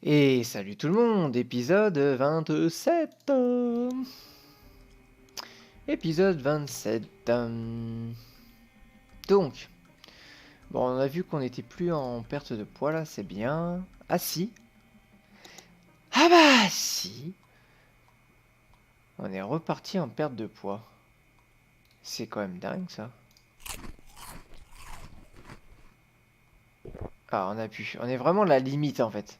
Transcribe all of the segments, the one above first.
Et salut tout le monde, épisode 27. Épisode 27. Donc, bon, on a vu qu'on n'était plus en perte de poids là, c'est bien. Ah si. Ah bah si. On est reparti en perte de poids. C'est quand même dingue ça. Ah, on a pu. On est vraiment à la limite en fait.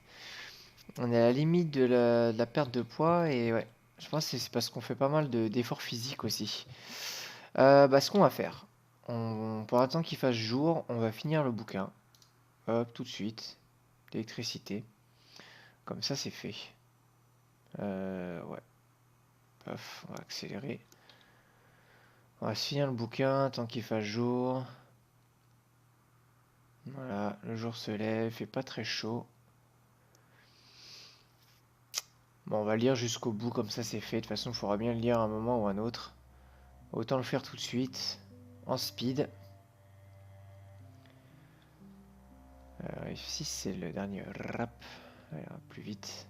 On est à la limite de la perte de poids et ouais. Je pense que c'est parce qu'on fait pas mal d'efforts physiques aussi. Bah, ce qu'on va faire, pour attendre qu'il fasse jour, on va finir le bouquin. Hop, tout de suite. L'électricité. Comme ça, c'est fait. Ouais. Paf, on va accélérer. On va finir le bouquin tant qu'il fasse jour. Voilà, le jour se lève, il fait pas très chaud. Bon, on va lire jusqu'au bout, comme ça c'est fait. De toute façon, il faudra bien le lire à un moment ou à un autre. Autant le faire tout de suite, en speed. Ici, c'est le dernier rap. Allez, plus vite.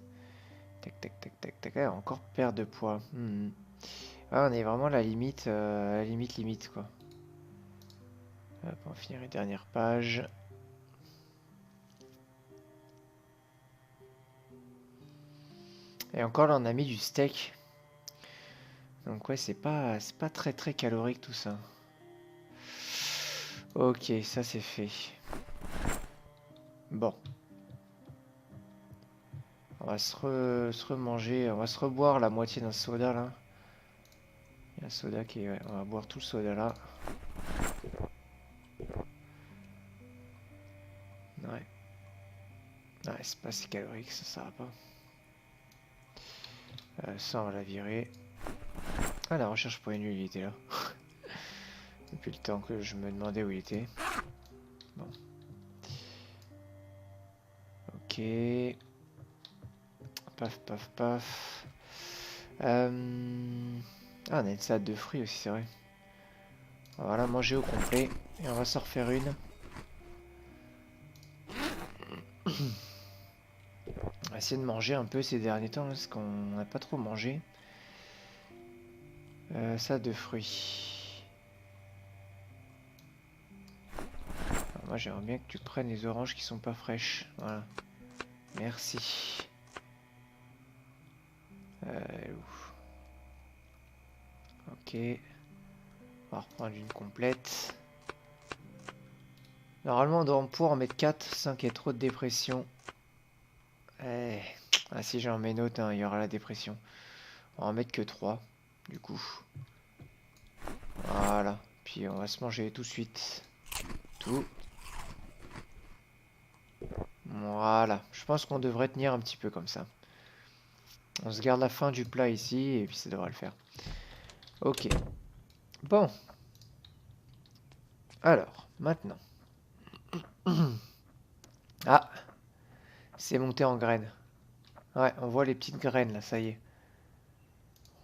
Tac, tac, tac, tac, tac. Ah, encore perte de poids. Ah, on est vraiment à la limite, limite, quoi. Hop, on va finir les dernières pages. Et encore là, on a mis du steak. Donc ouais, c'est pas très très calorique tout ça. Ok, ça c'est fait. Bon. On va se remanger, on va se reboire la moitié d'un soda là. Il y a un soda qui est... Ouais, on va boire tout le soda là. Ouais. Ouais, c'est pas si calorique, ça va pas. Ça, on va la virer. Ah, la recherche pour une nuit, il était là. Depuis le temps que je me demandais où il était. Bon. Ok. Paf, paf, paf. Ah, on a une salade de fruits aussi, c'est vrai. On va la manger au complet. Et on va s'en refaire une. On va essayer de manger un peu ces derniers temps, parce qu'on n'a pas trop mangé. Salade de fruits. Alors moi, j'aimerais bien que tu prennes les oranges qui sont pas fraîches. Voilà. Merci. Ok. On va reprendre une complète. Normalement, on doit pouvoir en mettre 4, 5 il y a trop de dépression. Ah, si j'en mets une autre, hein, il y aura la dépression. On va en mettre que 3, du coup. Voilà. Puis on va se manger tout de suite. Tout. Voilà. Je pense qu'on devrait tenir un petit peu comme ça. On se garde la fin du plat ici, et puis ça devrait le faire. Ok. Bon. Alors, maintenant. Ah, c'est monté en graines. Ouais, on voit les petites graines là, ça y est.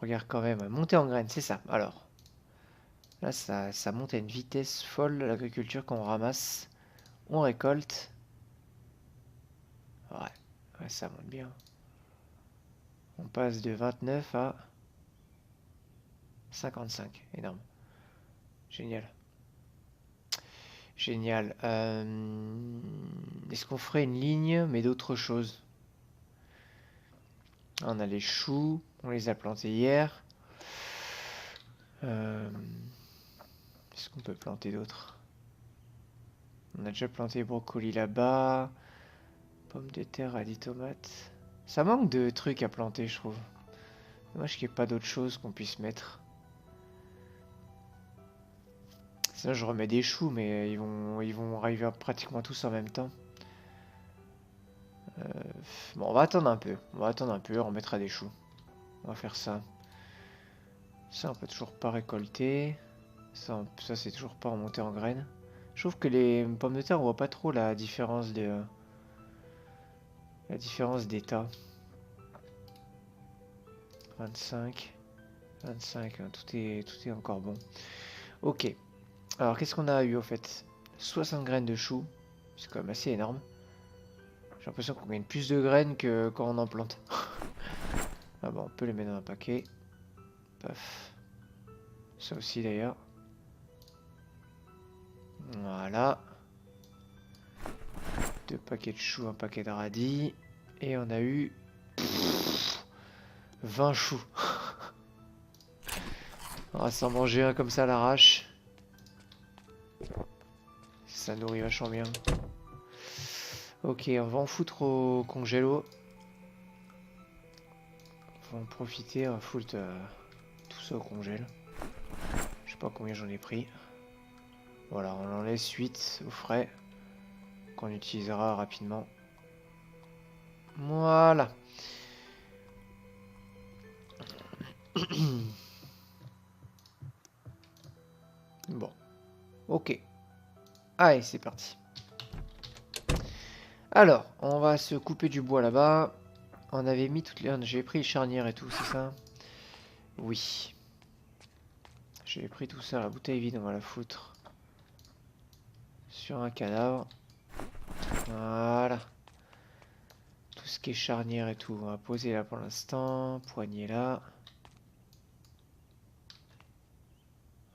Regarde quand même, monter en graines, c'est ça. Alors, là, ça monte à une vitesse folle, l'agriculture qu'on ramasse. On récolte. Ouais, ça monte bien. On passe de 29 à 55. Énorme. Génial. Génial. Est-ce qu'on ferait une ligne, mais d'autres choses? On a les choux. On les a plantés hier. Est-ce qu'on peut planter d'autres? On a déjà planté brocoli là-bas. Pommes de terre, radis, tomates. Ça manque de trucs à planter, je trouve. Dommage qu'il n'y ait pas d'autres choses qu'on puisse mettre. Sinon, je remets des choux, mais ils vont arriver pratiquement tous en même temps. Bon, on va attendre un peu. On va attendre un peu, on remettra des choux. On va faire ça. Ça, on peut toujours pas récolter. Ça c'est toujours pas remonté en graines. Je trouve que les pommes de terre, on voit pas trop la différence d'état. 25, 25, hein, tout est encore bon. Ok. Alors, qu'est-ce qu'on a eu au fait? 60 graines de choux. C'est quand même assez énorme. J'ai l'impression qu'on gagne plus de graines que quand on en plante. Ah bon, on peut les mettre dans un paquet. Paf. Ça aussi d'ailleurs. Voilà. 2 paquets de choux, un paquet de radis. Et on a eu 20 choux. On va s'en manger un comme ça à l'arrache. Ça nourrit vachement bien. Ok, on va en foutre au congélo. On va en profiter, on va foutre tout ça au congèle. Je sais pas combien j'en ai pris. Voilà, on en laisse 8 au frais. Qu'on utilisera rapidement. Voilà. Bon. Ok. Allez, c'est parti. Alors, on va se couper du bois là-bas. On avait mis toutes les... J'ai pris les charnières et tout, c'est ça? Oui. J'ai pris tout ça, la bouteille vide, on va la foutre sur un cadavre. Voilà. Tout ce qui est charnière et tout, on va poser là pour l'instant. Poignée là.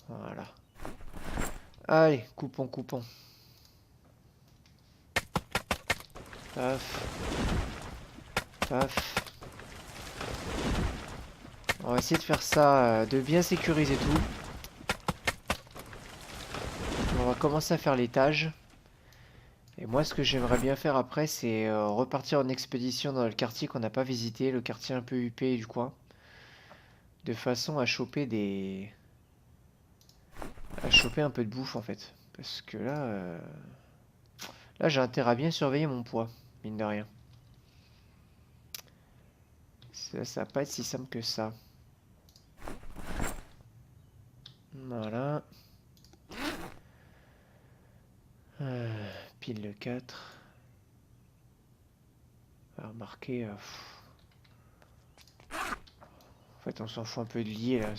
Voilà. Allez, coupons, coupons. Paf. Paf. On va essayer de faire ça, de bien sécuriser tout. On va commencer à faire l'étage. Et moi, ce que j'aimerais bien faire après, c'est repartir en expédition dans le quartier qu'on n'a pas visité, le quartier un peu huppé du coin. De façon à choper des... à choper un peu de bouffe en fait. Parce que là... là, j'ai intérêt à bien surveiller mon poids, mine de rien. Ça va pas être si simple que ça. Voilà. Pile le 4. Remarquez... en fait, on s'en fout un peu de lier là.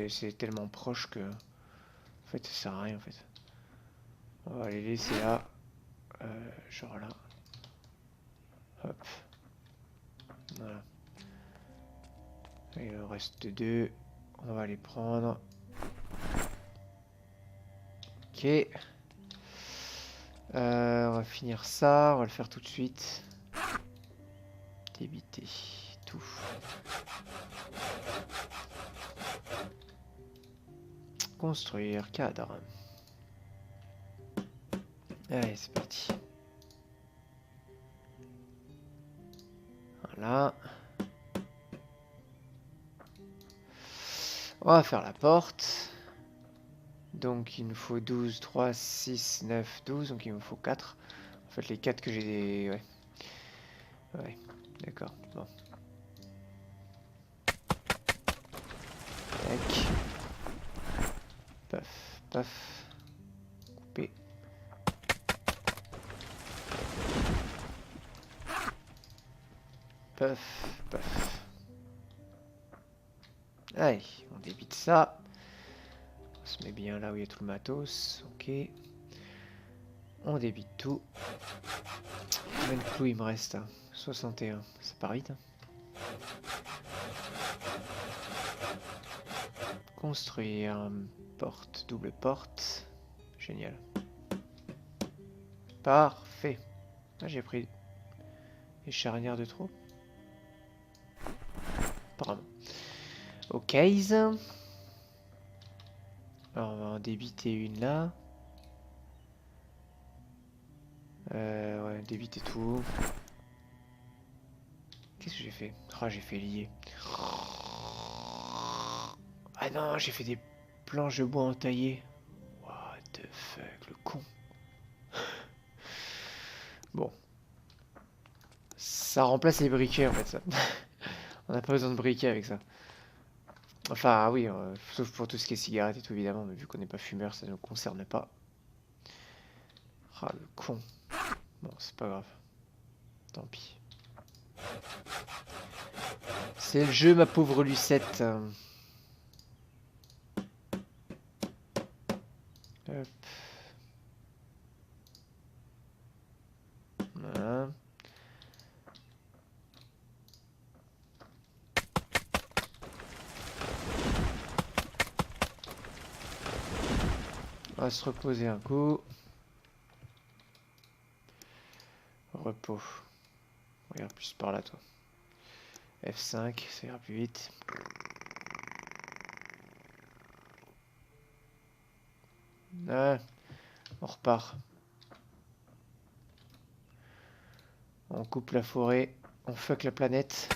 C'est tellement proche que... en fait, ça sert à rien en fait. On va les laisser là. Genre là. Hop. Voilà. Il en reste 2. On va les prendre. Ok. On va finir ça. On va le faire tout de suite. Débiter tout. Construire cadre. Allez, c'est parti. Voilà. On va faire la porte. Donc il nous faut 12, 3, 6, 9, 12. Donc il me faut 4. En fait les 4 que j'ai... Ouais. Ouais. D'accord. Bon. Tac. Paf. Paf. Couper. Paf. Paf. Allez, on débite ça. On se met bien là où il y a tout le matos. Ok. On débite tout. Combien de clous il me reste hein 61. Ça part vite. Hein. Construire une porte, double porte. Génial. Parfait. Ah, j'ai pris des charnières de trop. Apparemment. Ok. Alors on va en débiter une là. Ouais, débiter tout. Qu'est-ce que j'ai fait? Ah, j'ai fait lier. Ah non, j'ai fait des planches de bois entaillées. What the fuck, le con. Bon. Ça remplace les briquets en fait, ça. On n'a pas besoin de briquets avec ça. Enfin, oui, sauf pour tout ce qui est cigarettes et tout, évidemment, mais vu qu'on n'est pas fumeur, ça ne nous concerne pas. Ah, le con. Bon, c'est pas grave. Tant pis. C'est le jeu, ma pauvre Lucette. Hop. Voilà. On va se reposer un coup. Repos. Regarde plus par là, toi. F5, ça ira plus vite. Ah, on repart. On coupe la forêt. On fuck la planète.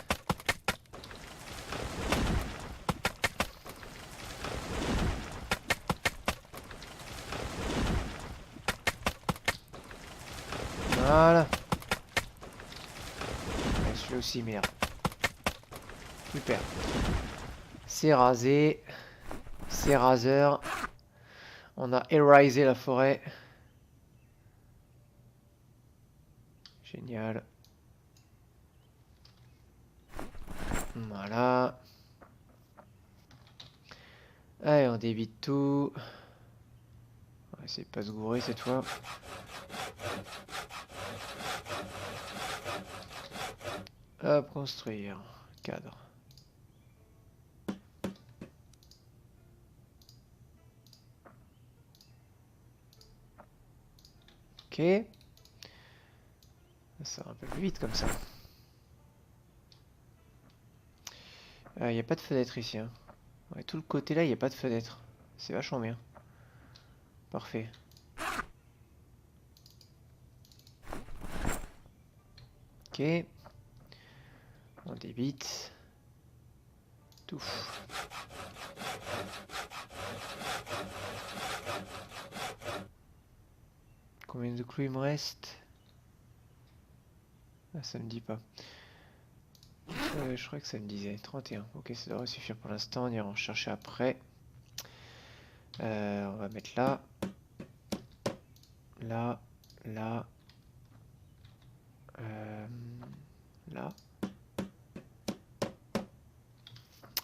Voilà. Celui-là aussi, merde. Super. C'est rasé. C'est raseur. On a érasé la forêt. Génial. Voilà. Allez, on débite tout. On va essayer de pas se gourer cette fois. Hop, construire. Cadre. Ok. Ça va un peu plus vite comme ça. Il n'y a pas de fenêtre ici. Hein. Ouais, tout le côté là, il n'y a pas de fenêtre. C'est vachement bien. Parfait. Ok. On débite. Tout. Combien de clous il me reste? Ah, ça me dit pas. Je crois que ça me disait 31. Ok, ça devrait suffire pour l'instant. On ira en chercher après. On va mettre là. Là. Là. Là.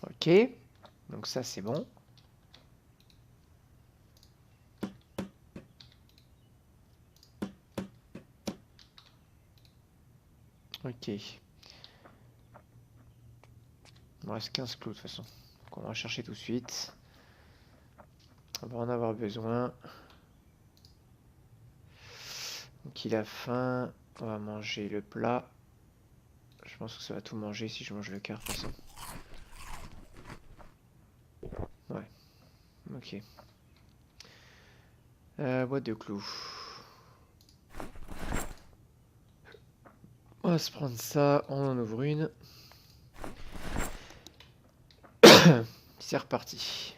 Ok. Donc ça, c'est bon. Ok. Il me reste 15 clous de toute façon. Donc on va chercher tout de suite. On va en avoir besoin. Donc il a faim. On va manger le plat. Je pense que ça va tout manger si je mange le quart de toute façon. Ouais. Ok. Boîte de clous. On va se prendre ça. On en ouvre une. C'est reparti.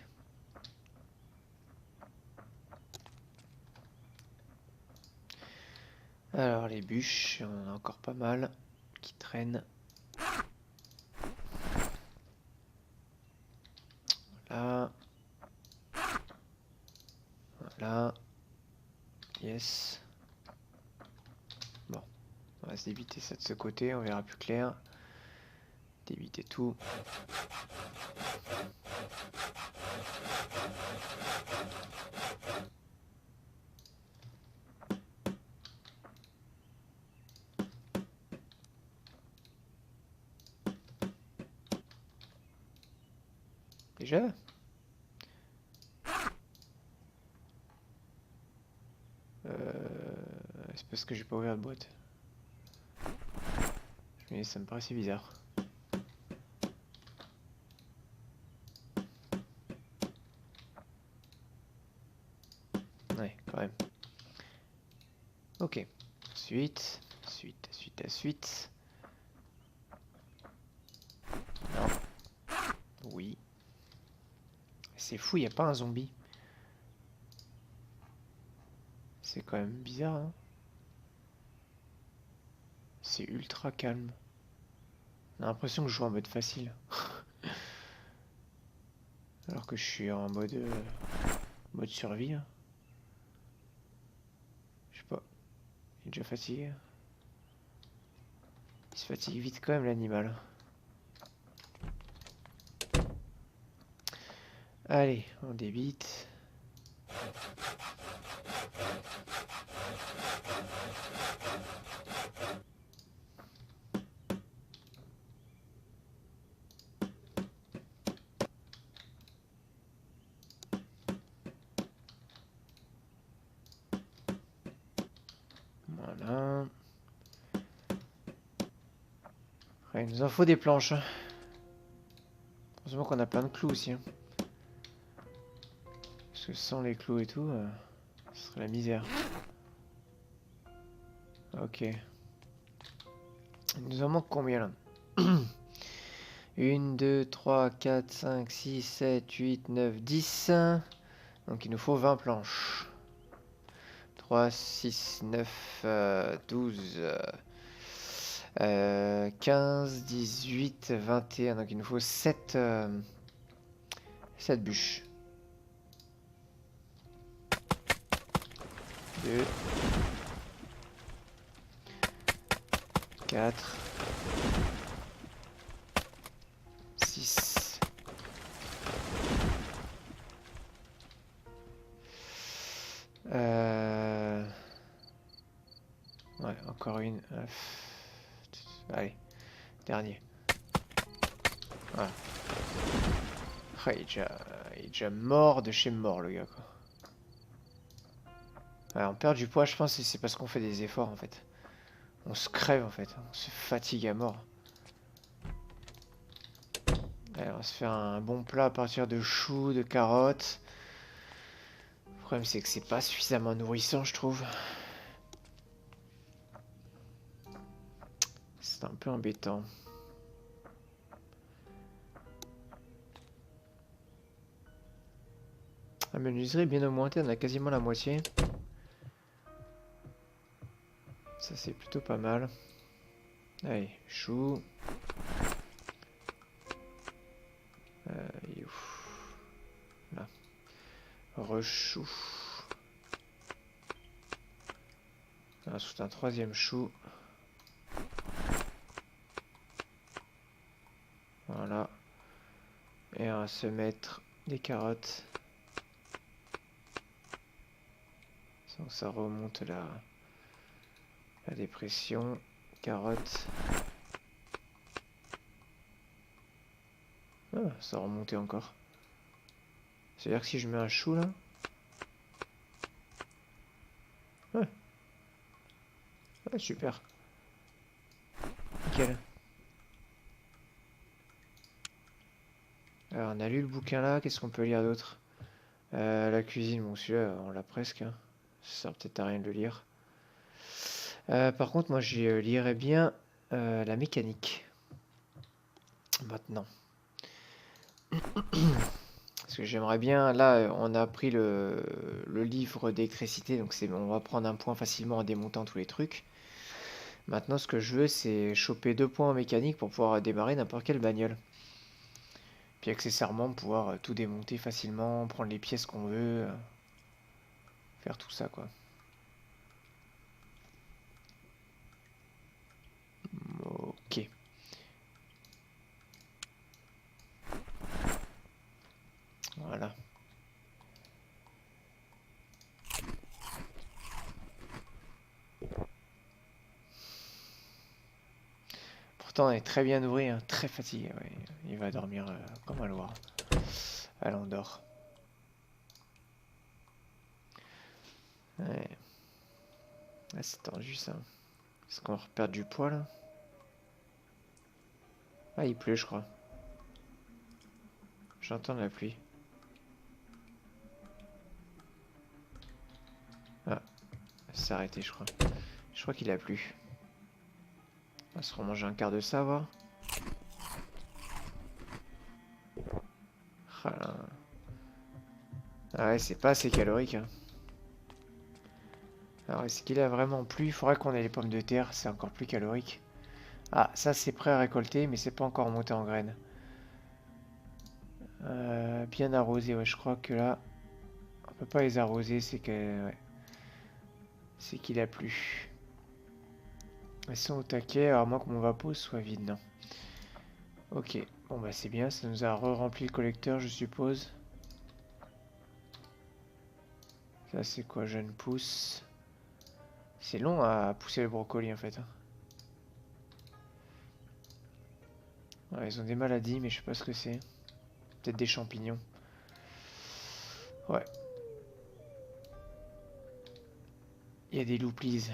Alors les bûches, on en a encore pas mal qui traînent. Voilà. Voilà. Yes. Bon. On va se débiter ça de ce côté, on verra plus clair. Débiter tout. Déjà? C'est parce que j'ai pas ouvert de boîte. Mais ça me paraissait bizarre. Ouais, quand même. Ok. Suite. Suite. Non. Oui. C'est fou, il a pas un zombie. C'est quand même bizarre, hein. C'est ultra calme. On a l'impression que je joue en mode facile. Alors que je suis en mode survie. Hein. Je sais pas. Il est déjà fatigué. Il se fatigue vite quand même l'animal. Allez, on débite. Ouais, il nous en faut des planches. Heureusement qu'on a plein de clous aussi. Hein. Parce que sans les clous et tout, ce serait la misère. Ok. Il nous en manque combien là? 1, 2, 3, 4, 5, 6, 7, 8, 9, 10. Donc il nous faut 20 planches. 3, 6, 9, 12, 15, 18, 21. Donc il nous faut 7 bûches. 2, 4, 6. Ouais, encore une. Allez, dernier. Voilà. Ah, il est déjà mort de chez mort, le gars, quoi. Ouais, on perd du poids, je pense, et c'est parce qu'on fait des efforts, en fait. On se crève, en fait. On se fatigue à mort. Allez, on va se faire un bon plat à partir de choux, de carottes. Le problème, c'est que c'est pas suffisamment nourrissant, je trouve. C'est un peu embêtant. La menuiserie est bien augmentée, on a quasiment la moitié. Ça, c'est plutôt pas mal. Allez, chou. Il est où? Là. Rechou. Ensuite, un troisième chou. Voilà. Et on va se mettre des carottes. Donc ça remonte la dépression. Carottes. Ah, ça a remonté encore. C'est-à-dire que si je mets un chou là. Ouais. Ouais, super. Nickel. Alors on a lu le bouquin là, qu'est-ce qu'on peut lire d'autre? La cuisine, bon celui-là on l'a presque. Hein. Ça sert peut-être à rien de le lire. Par contre moi je lirais bien la mécanique. Maintenant. Parce que j'aimerais bien, là on a pris le livre d'électricité, donc on va prendre un point facilement en démontant tous les trucs. Maintenant ce que je veux c'est choper 2 points en mécanique pour pouvoir démarrer n'importe quelle bagnole. Puis accessoirement pouvoir tout démonter facilement, prendre les pièces qu'on veut, faire tout ça quoi. Ok. Voilà. Pourtant on est très bien nourri, hein, très fatigué. Ouais. Il va dormir comme un loir. Allez on dort. Ouais. Ah, c'est tendu ça. Est-ce qu'on va reperdre du poids là? Ah il pleut je crois. J'entends la pluie. Ah, ça s'est arrêté je crois. Je crois qu'il a plu. On va se remanger un quart de ça, voir. Ah, là. Ah ouais, c'est pas assez calorique. Hein. Alors, est-ce qu'il a vraiment plu? Il faudrait qu'on ait les pommes de terre, c'est encore plus calorique. Ah, ça c'est prêt à récolter, mais c'est pas encore monté en graines. Bien arrosé, ouais, je crois que là, on peut pas les arroser, c'est que... Ouais. C'est qu'il a plu. Elles sont au taquet, alors moi que mon vapeau soit vide, non. Ok, bon bah c'est bien, ça nous a re-rempli le collecteur, je suppose. Ça c'est quoi, jeune pousse? C'est long à pousser le brocoli en fait. Hein. Ouais, ils ont des maladies, mais je sais pas ce que c'est. Peut-être des champignons. Ouais. Il y a des loups, please.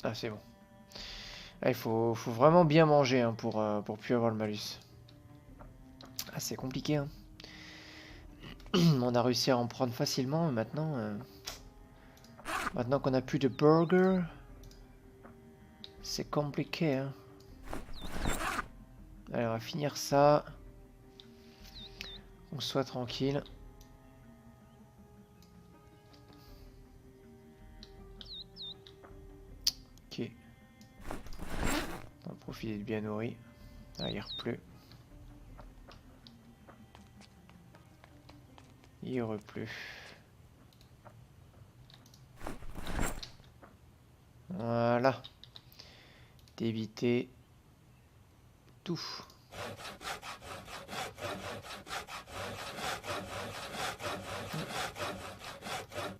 Ah, c'est bon. Ah, faut vraiment bien manger hein, pour plus avoir le malus. Ah, c'est compliqué. Hein. On a réussi à en prendre facilement, mais maintenant qu'on a plus de burgers, c'est compliqué. Hein. Allez, on va finir ça. On soit tranquille. Ok. On va profiter de bien nourri. Ah, il repleut. Il repleut. Voilà. D'éviter tout.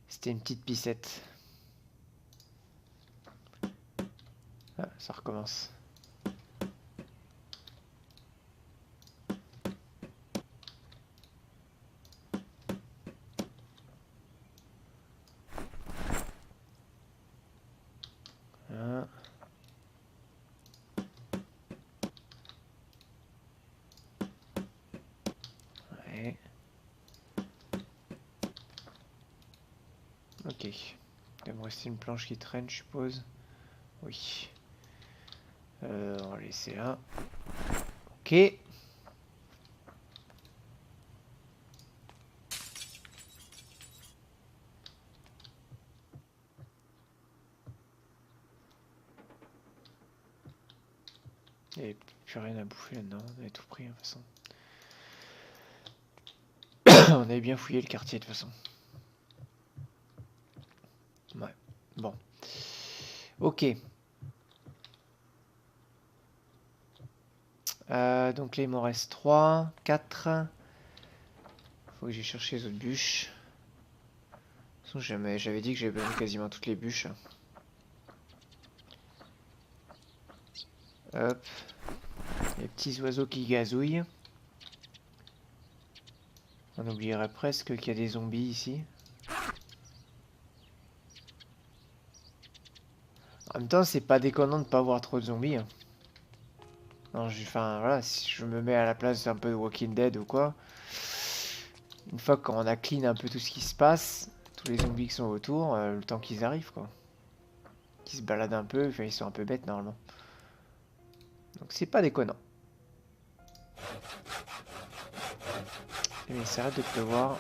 C'était une petite pissette. Ah, ça recommence. Ah. Ouais. Ok. Il va me rester une planche qui traîne, je suppose. Oui. On va laisser là. Ok. Il n'y avait plus rien à bouffer là-dedans. On avait tout pris de toute façon. On avait bien fouillé le quartier de toute façon. Ouais. Bon. Ok. Donc là il m'en reste 3, 4. Faut que j'aille chercher les autres bûches. De toute façon, j'avais dit que j'avais besoin de quasiment toutes les bûches. Hop. Les petits oiseaux qui gazouillent. On oublierait presque qu'il y a des zombies ici. En même temps, c'est pas déconnant de pas avoir trop de zombies. Hein. Non, enfin, voilà, si je me mets à la place un peu de Walking Dead ou quoi, une fois qu'on a clean un peu tout ce qui se passe, tous les zombies qui sont autour, le temps qu'ils arrivent, quoi. Qu'ils se baladent un peu, enfin, ils sont un peu bêtes normalement. Donc c'est pas déconnant. Mais ça arrête de pleuvoir.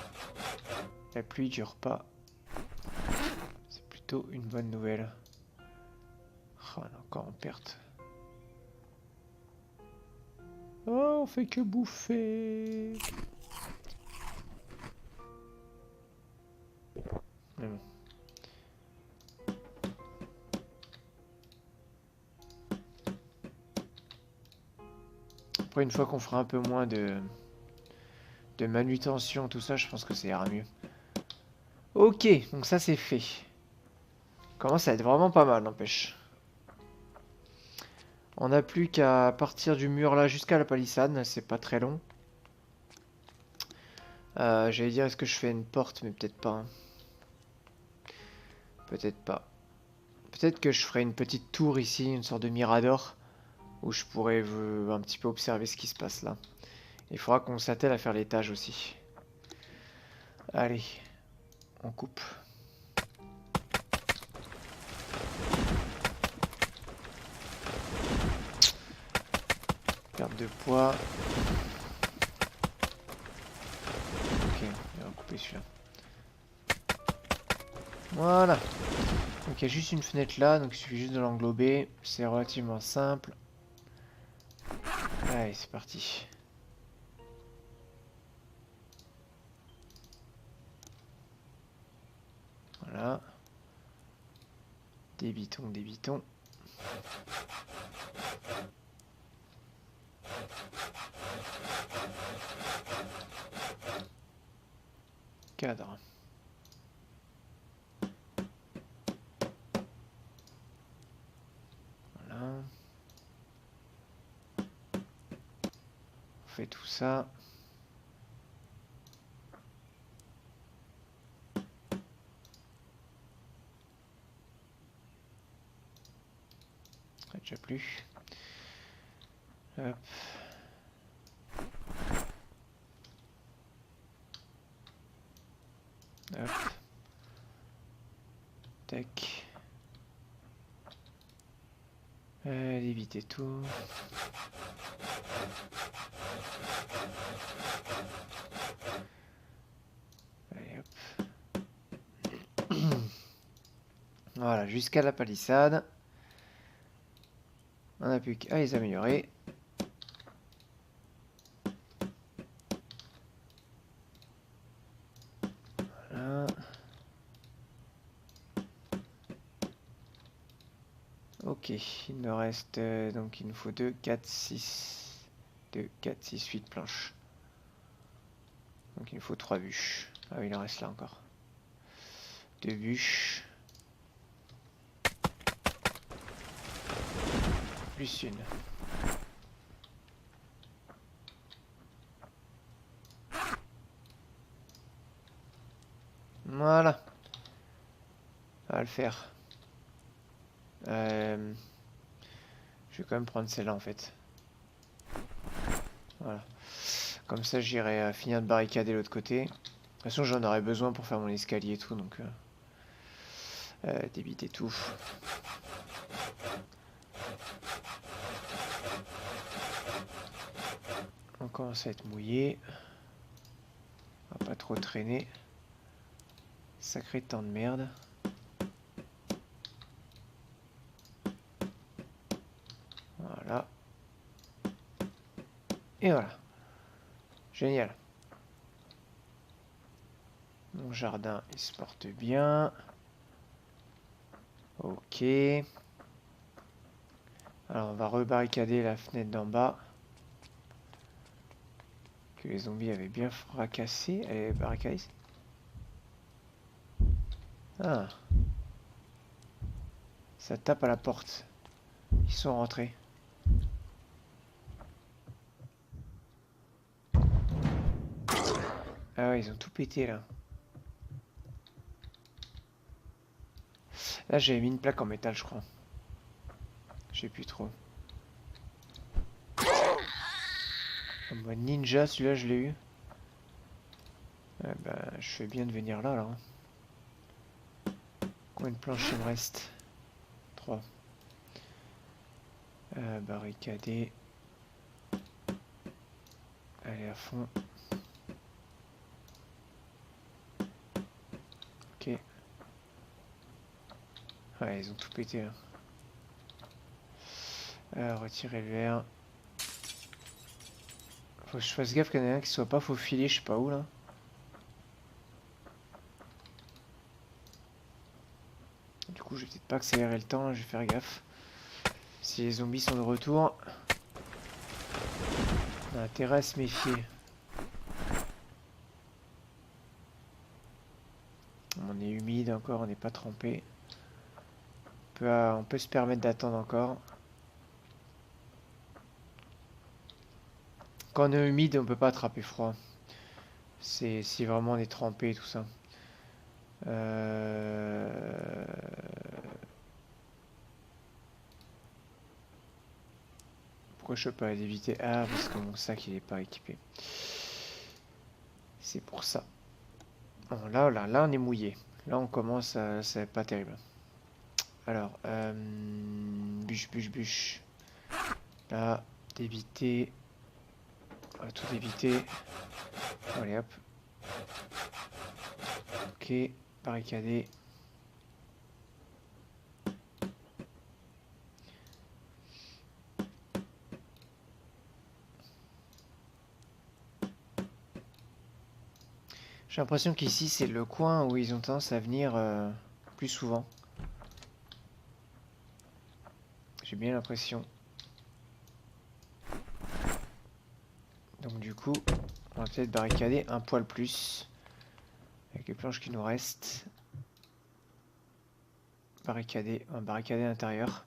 La pluie dure pas. C'est plutôt une bonne nouvelle. Oh, on est encore en perte. Oh, on fait que bouffer. Mais bon. Après, une fois qu'on fera un peu moins de manutention, tout ça, je pense que ça ira mieux. Ok, donc ça c'est fait. Commence à être vraiment pas mal, n'empêche. On n'a plus qu'à partir du mur là jusqu'à la palissade, c'est pas très long. J'allais dire est-ce que je fais une porte, mais peut-être pas. Hein. Peut-être pas. Peut-être que je ferai une petite tour ici, une sorte de mirador, où je pourrais un petit peu observer ce qui se passe là. Il faudra qu'on s'attelle à faire l'étage aussi. Allez, on coupe. Perte de poids. Ok, on va couper celui-là. Voilà. Donc il y a juste une fenêtre là, donc il suffit juste de l'englober. C'est relativement simple. Allez, c'est parti. Voilà. Débitons, débitons. Cadre. Voilà. On fait tout ça. Déjà plus. Hop. Hop. Tac. Éviter tout. Allez, hop. Voilà, jusqu'à la palissade. On n'a plus qu'à les améliorer. Voilà. Ok, il me reste donc il nous faut 2, 4, 6. 2, 4, 6, 8 planches. Donc il nous faut 3 bûches. Ah oui, il en reste là encore. 2 bûches. Plus une. Voilà. Ça va le faire. Je vais quand même prendre celle-là en fait. Voilà. Comme ça j'irai finir de barricader l'autre côté. De toute façon j'en aurai besoin pour faire mon escalier et tout, donc débiter tout. On commence à être mouillé. On va pas trop traîner. Sacré temps de merde. Voilà. Et voilà. Génial. Mon jardin, il se porte bien. Ok. Alors, on va rebarricader la fenêtre d'en bas. Que les zombies avaient bien fracassé. Elle est barricadée. Ah. Ça tape à la porte. Ils sont rentrés. Ah ouais, ils ont tout pété là. Là, j'avais mis une plaque en métal, je crois. Je sais plus trop. En mode ninja, celui-là, je l'ai eu. Bah, je fais bien de venir là, là. Combien de planches il me reste? 3. Barricader. Allez à fond. Ok. Ouais, ils ont tout pété là. Retirer le verre. Faut que je fasse gaffe qu'il y en ait un qui soit pas faufilé, je sais pas où là. Du coup, je vais peut-être pas accélérer le temps, là, je vais faire gaffe. Si les zombies sont de retour, on a intérêt à se méfier. On est humide encore, on n'est pas trempé. On peut se permettre d'attendre encore. Quand on est humide, on peut pas attraper froid. C'est si vraiment on est trempé et tout ça. Pourquoi je peux pas l'éviter? Ah, parce que mon sac il est pas équipé. C'est pour ça. Bon, là on est mouillé. Là on commence à... c'est pas terrible. Alors, bûche, bûche, bûche. Là, d'éviter. On va tout éviter. Allez hop. Ok, barricadé. J'ai l'impression qu'ici c'est le coin où ils ont tendance à venir plus souvent. J'ai bien l'impression. Donc du coup, on va peut-être barricader un poil plus. Avec les planches qui nous restent. Barricader, on va barricader à l'intérieur.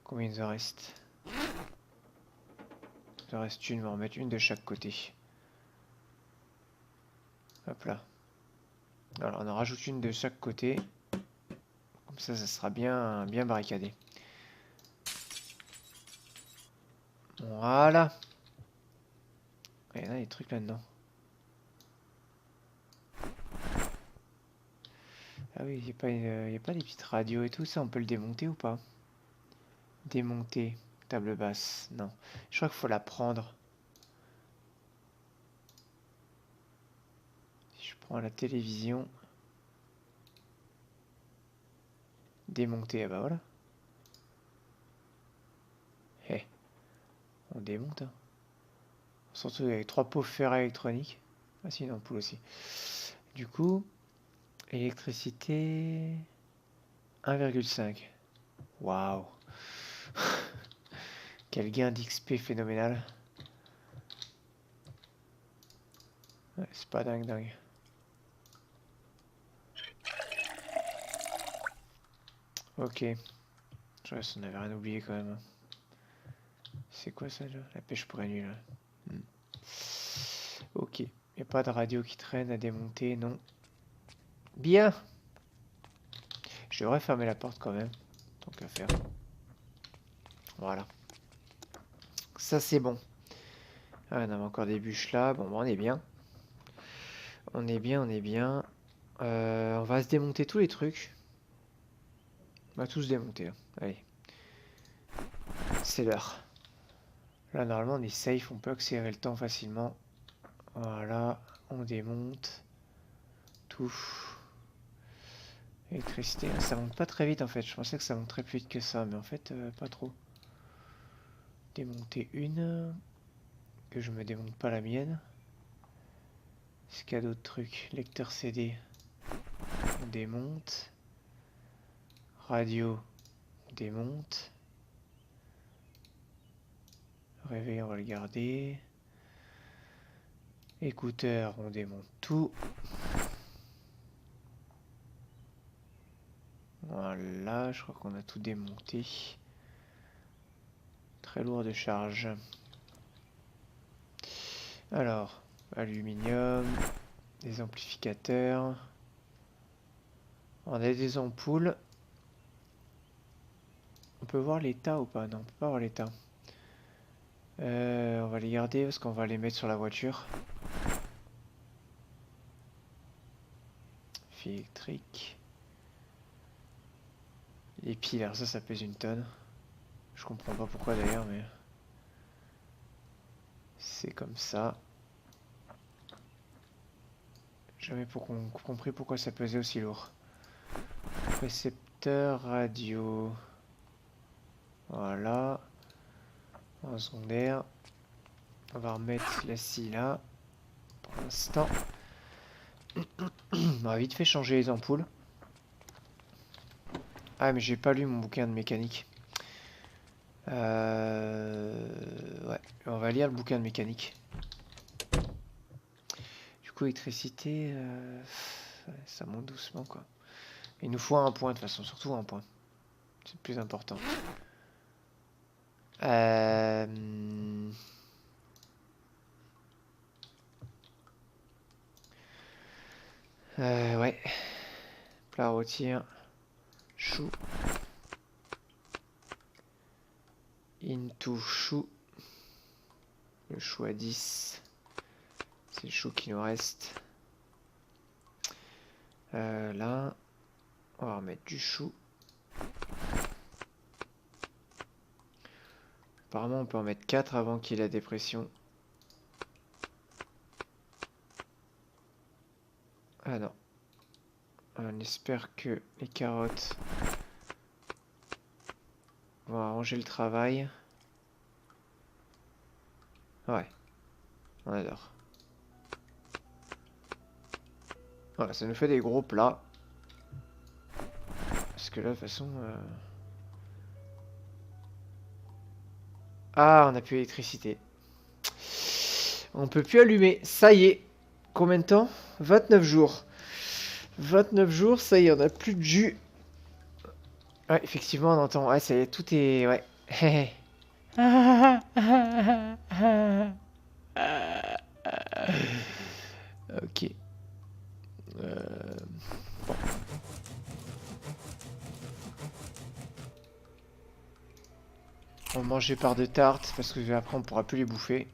Combien il nous en reste? Il en reste une, on va en mettre une de chaque côté. Hop là. Alors on en rajoute une de chaque côté. Comme ça sera bien barricadé. Voilà. Il y en a des trucs là-dedans. Ah oui, il n'y a pas des petites radios et tout ça, on peut le démonter ou pas? Démonter, table basse, non. Je crois qu'il faut la prendre. Si je prends la télévision. Démonter, ah bah voilà. Eh, on démonte. Hein. Surtout avec 3 pauvres fers électroniques. Ah si, une ampoule aussi. Du coup, électricité 1,5. Waouh. Quel gain d'XP phénoménal. Ouais, c'est pas dingue dingue. Ok. Je reste, on avait rien oublié quand même. C'est quoi ça là? La pêche pour nuit là. Ok. Y a pas de radio qui traîne à démonter, non. Bien. Je devrais fermer la porte quand même. Tant qu'à faire. Voilà. Ça c'est bon. Ah, on avait encore des bûches là. Bon, on est bien. On est bien, on est bien. On va se démonter tous les trucs. On va tous démonter. Hein. Allez. C'est l'heure. Là, normalement, on est safe. On peut accélérer le temps facilement. Voilà. On démonte. Tout. Électricité. Ça monte pas très vite en fait. Je pensais que ça monterait plus vite que ça. Mais en fait, pas trop. Démonter une. Que je me démonte pas la mienne. Est-ce qu'il y a d'autres trucs? Lecteur CD. On démonte. Radio. On démonte. Réveil, on va le garder. Écouteurs, on démonte tout. Voilà, je crois qu'on a tout démonté. Très lourd de charge. Alors, aluminium, des amplificateurs. On a des ampoules. On peut voir l'état ou pas? Non, on peut pas voir l'état. On va les garder parce qu'on va les mettre sur la voiture. Fil électrique. Les piles, alors ça pèse une tonne. Je comprends pas pourquoi d'ailleurs, mais... C'est comme ça. Jamais compris pourquoi ça pesait aussi lourd. Récepteur radio. Voilà. En secondaire. On va remettre la scie là. Pour l'instant. On va vite fait changer les ampoules. Ah mais j'ai pas lu mon bouquin de mécanique. Ouais, on va lire le bouquin de mécanique. Du coup, électricité, ça monte doucement quoi. Il nous faut un point de toute façon, surtout un point. C'est le plus important. Ouais. Plat rôtir. Chou. Into chou. Le chou à 10. C'est le chou qui nous reste. Là. On va remettre du chou. Apparemment, on peut en mettre 4 avant qu'il y ait la dépression. Ah non. On espère que les carottes vont arranger le travail. Ouais. On adore. Voilà, ça nous fait des gros plats. Parce que là, de toute façon... Ah, on n'a plus d'électricité. On peut plus allumer. Ça y est. Combien de temps? 29 jours. 29 jours, ça y est, on n'a plus de jus. Ouais, effectivement, on entend. Ouais, ça y est, tout est... Ouais. Ok. Bon. On mange des parts de tarte parce que après on pourra plus les bouffer.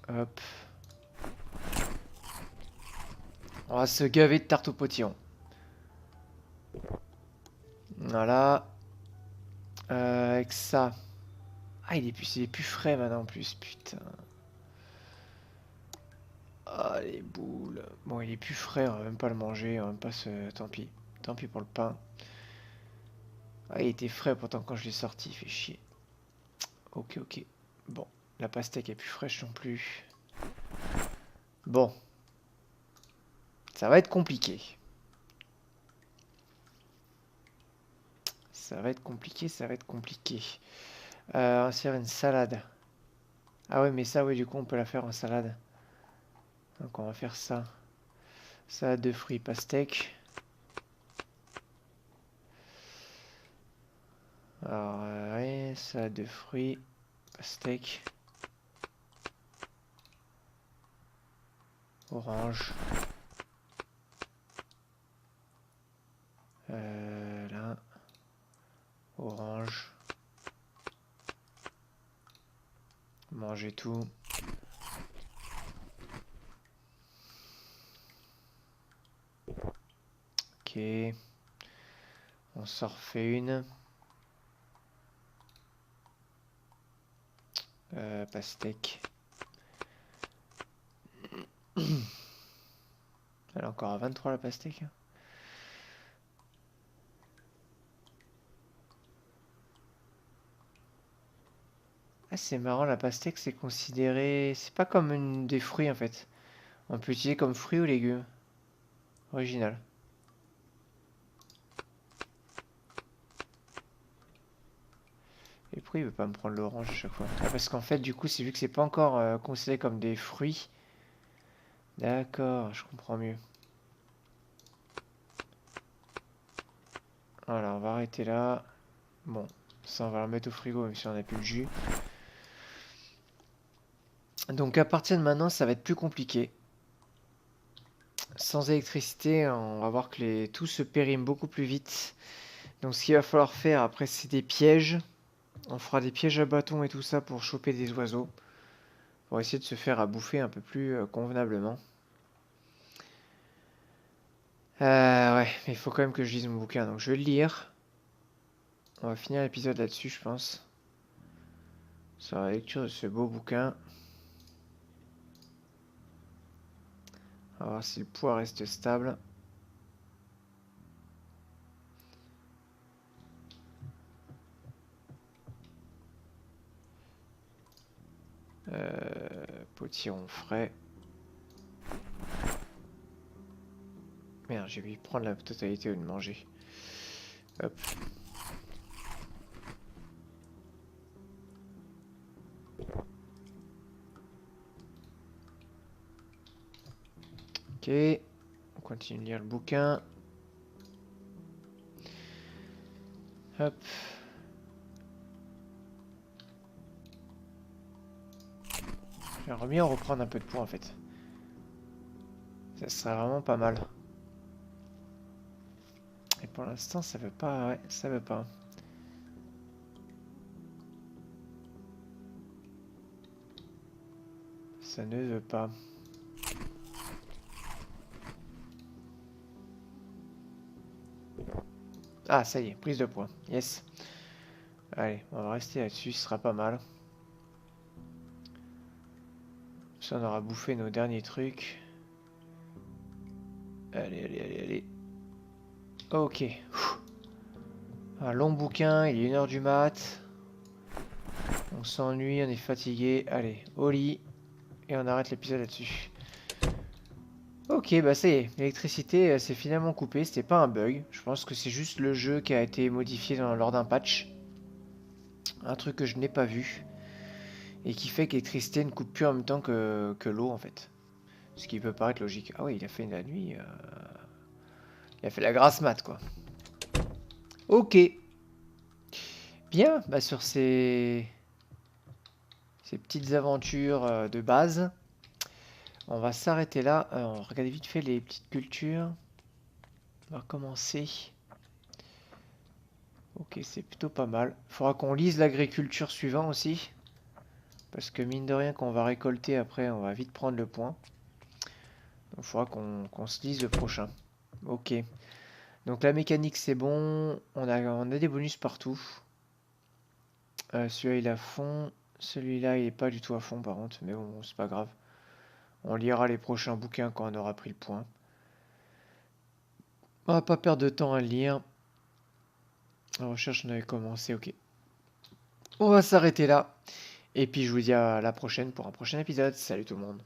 Hop. On va se gaver de tarte au potillon. Voilà. Avec ça. Ah, il est plus frais maintenant en plus, putain. Ah, les boules. Bon, il est plus frais, on va même pas le manger, on va même pas se... Tant pis. Tant pis pour le pain. Ah, il était frais pourtant quand je l'ai sorti, il fait chier. Ok, ok. Bon, la pastèque est plus fraîche non plus. Bon. Ça va être compliqué. Ça va être compliqué, ça va être compliqué. On va se faire une salade. Ah ouais, mais ça, oui, du coup, on peut la faire en salade. Donc on va faire ça. Salade de fruits, pastèque. Alors, ouais, salade de fruits, pastèque. Orange. Là. Orange. Manger tout. Ok. On s'en refait une. Pastèque. Elle est encore à 23 la pastèque. Ah, c'est marrant, la pastèque c'est considéré... C'est pas comme une des fruits en fait. On peut utiliser comme fruit ou légume. Original. Et pourquoi il veut pas me prendre l'orange à chaque fois? Ah, parce qu'en fait du coup c'est vu que c'est pas encore considéré comme des fruits. D'accord, je comprends mieux. Voilà, on va arrêter là. Bon, ça on va le mettre au frigo même si on n'a plus le jus. Donc à partir de maintenant ça va être plus compliqué. Sans électricité, on va voir que tout se périme beaucoup plus vite. Donc ce qu'il va falloir faire après c'est des pièges. On fera des pièges à bâtons et tout ça pour choper des oiseaux. Pour essayer de se faire à bouffer un peu plus convenablement. Ouais, mais il faut quand même que je lise mon bouquin, donc je vais le lire. On va finir l'épisode là-dessus, je pense. Sur la lecture de ce beau bouquin. On va voir si le poids reste stable. Potiron frais. Merde, j'ai vu prendre la totalité au lieu de manger. Hop. Ok. On continue de lire le bouquin. Hop. J'aimerais bien reprendre un peu de poids en fait. Ça serait vraiment pas mal. Et pour l'instant, ça veut pas. Ouais, ça veut pas. Ça ne veut pas. Ah, ça y est, prise de poids. Yes. Allez, on va rester là-dessus, ce sera pas mal. Ça, on aura bouffé nos derniers trucs. Allez, allez, allez, allez. Ok. Un long bouquin, il est 1h du mat. On s'ennuie, on est fatigué. Allez, au lit. Et on arrête l'épisode là-dessus. Ok, bah ça y est, l'électricité s'est finalement coupée, c'était pas un bug. Je pense que c'est juste le jeu qui a été modifié lors d'un patch. Un truc que je n'ai pas vu. Et qui fait que l'électricité ne coupe plus en même temps que l'eau en fait. Ce qui peut paraître logique. Ah oui, il a fait la nuit. Il a fait la grasse mat quoi. Ok. Bien, bah sur ces petites aventures de base, on va s'arrêter là. On va regarder vite fait les petites cultures. On va commencer. Ok, c'est plutôt pas mal. Faudra qu'on lise l'agriculture suivant aussi. Parce que mine de rien, quand on va récolter après, on va vite prendre le point. Donc il faudra qu'on se lise le prochain. Ok. Donc la mécanique c'est bon. On a des bonus partout. Celui-là il est à fond. Celui-là il est pas du tout à fond par contre. Mais bon, c'est pas grave. On lira les prochains bouquins quand on aura pris le point. On va pas perdre de temps à le lire. La recherche on avait commencé, ok. On va s'arrêter là. Et puis je vous dis à la prochaine pour un prochain épisode. Salut tout le monde.